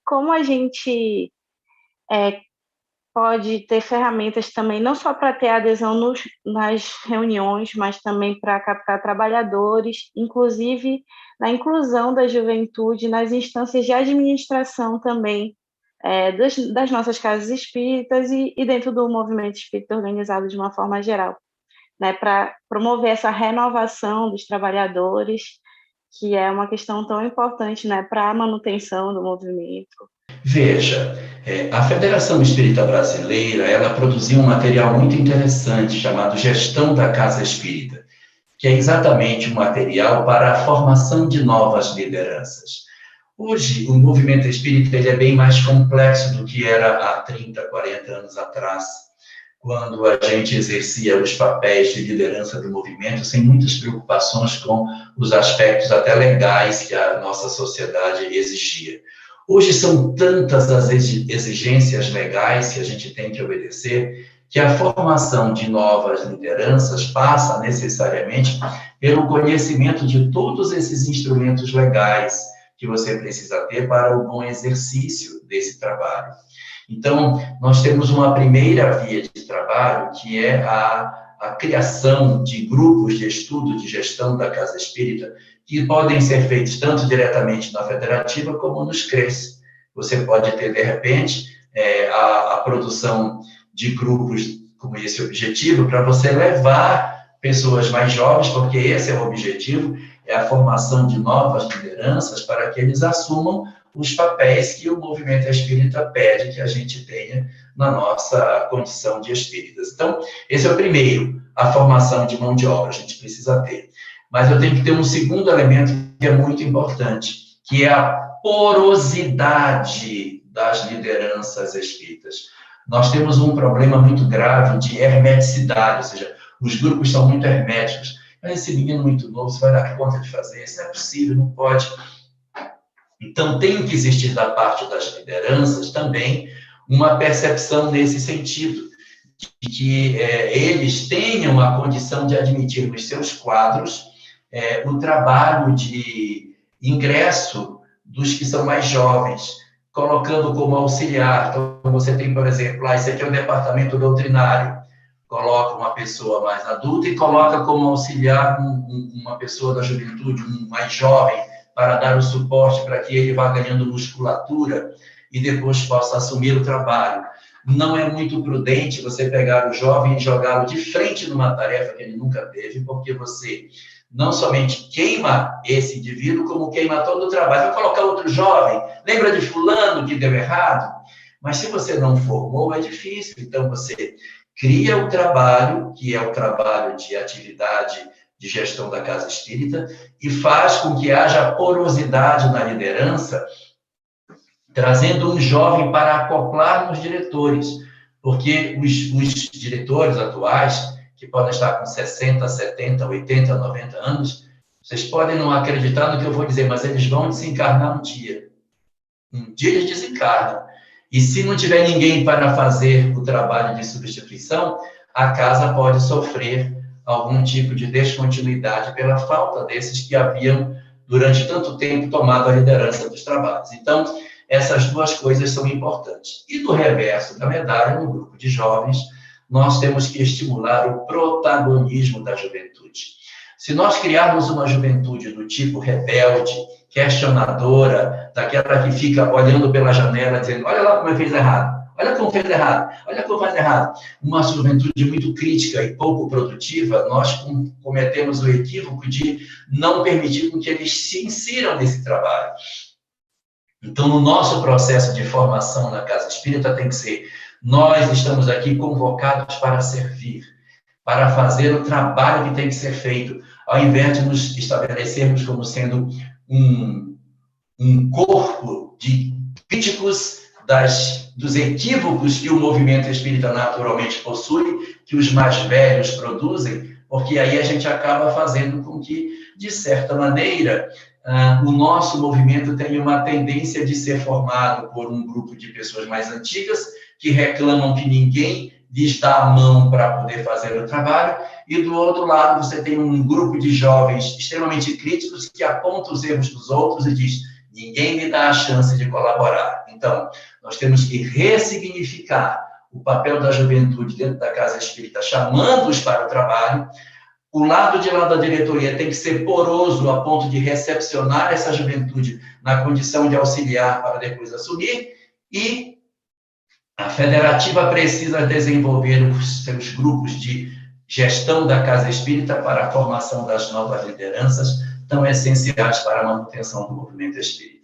como a gente é, pode ter ferramentas também, não só para ter adesão nas reuniões, mas também para captar trabalhadores, inclusive na inclusão da juventude nas instâncias de administração também, das nossas casas espíritas e dentro do movimento espírita organizado de uma forma geral, né, para promover essa renovação dos trabalhadores, que é uma questão tão importante, né, para a manutenção do movimento. Veja, a Federação Espírita Brasileira, ela produziu um material muito interessante chamado Gestão da Casa Espírita, que é exatamente um material para a formação de novas lideranças. Hoje, o movimento espírita ele é bem mais complexo do que era há 30, 40 anos atrás, quando a gente exercia os papéis de liderança do movimento sem muitas preocupações com os aspectos até legais que a nossa sociedade exigia. Hoje são tantas as exigências legais que a gente tem que obedecer, que a formação de novas lideranças passa necessariamente pelo conhecimento de todos esses instrumentos legais que você precisa ter para o bom exercício desse trabalho. Então, nós temos uma primeira via de trabalho, que é a criação de grupos de estudo de gestão da Casa Espírita, que podem ser feitos tanto diretamente na federativa como nos CREs. Você pode ter, de repente, a produção de grupos com esse objetivo, para você levar pessoas mais jovens, porque esse é o objetivo, é a formação de novas lideranças para que eles assumam os papéis que o movimento espírita pede que a gente tenha na nossa condição de espíritas. Então, esse é o primeiro, a formação de mão de obra, a gente precisa ter. Mas eu tenho que ter um segundo elemento que é muito importante, que é a porosidade das lideranças espíritas. Nós temos um problema muito grave de hermeticidade, ou seja, os grupos são muito herméticos. Mas esse menino muito novo, você vai dar conta de fazer? Isso não é possível, não pode. Então, tem que existir da parte das lideranças também uma percepção nesse sentido, de que eles tenham a condição de admitir nos seus quadros o trabalho de ingresso dos que são mais jovens, colocando como auxiliar. Então, você tem, por exemplo, esse aqui é o departamento doutrinário, coloca uma pessoa mais adulta e coloca como auxiliar uma pessoa da juventude, um mais jovem, para dar o suporte para que ele vá ganhando musculatura e depois possa assumir o trabalho. Não é muito prudente você pegar o jovem e jogá-lo de frente numa tarefa que ele nunca teve, porque você não somente queima esse indivíduo, como queima todo o trabalho. Vai colocar outro jovem, lembra de fulano que deu errado? Mas se você não formou, é difícil. Então, você cria o trabalho, que é o trabalho de atividade de gestão da Casa Espírita, e faz com que haja porosidade na liderança, trazendo um jovem para acoplar nos diretores, porque os diretores atuais, que podem estar com 60, 70, 80, 90 anos, vocês podem não acreditar no que eu vou dizer, mas eles vão desencarnar um dia. Um dia eles desencarnam. E se não tiver ninguém para fazer o trabalho de substituição, a casa pode sofrer algum tipo de descontinuidade pela falta desses que haviam, durante tanto tempo, tomado a liderança dos trabalhos. Então, essas duas coisas são importantes. E do reverso da medalha, no grupo de jovens, nós temos que estimular o protagonismo da juventude. Se nós criarmos uma juventude do tipo rebelde, questionadora, daquela que fica olhando pela janela, dizendo, olha lá como eu fiz errado, olha como fez errado, olha como faz errado. Uma juventude muito crítica e pouco produtiva, nós cometemos o equívoco de não permitir que eles se insiram nesse trabalho. Então, no nosso processo de formação na Casa Espírita tem que ser, nós estamos aqui convocados para servir, para fazer o trabalho que tem que ser feito, ao invés de nos estabelecermos como sendo um corpo de críticos dos equívocos que o movimento espírita naturalmente possui, que os mais velhos produzem, porque aí a gente acaba fazendo com que, de certa maneira, o nosso movimento tenha uma tendência de ser formado por um grupo de pessoas mais antigas, que reclamam que ninguém lhes dá a mão para poder fazer o trabalho, e do outro lado você tem um grupo de jovens extremamente críticos que apontam os erros dos outros e diz, ninguém me dá a chance de colaborar. Então, nós temos que ressignificar o papel da juventude dentro da casa espírita, chamando-os para o trabalho. O lado de lá da diretoria tem que ser poroso a ponto de recepcionar essa juventude na condição de auxiliar para depois assumir, e a federativa precisa desenvolver os seus grupos de gestão da casa espírita para a formação das novas lideranças, tão essenciais para a manutenção do movimento espírita.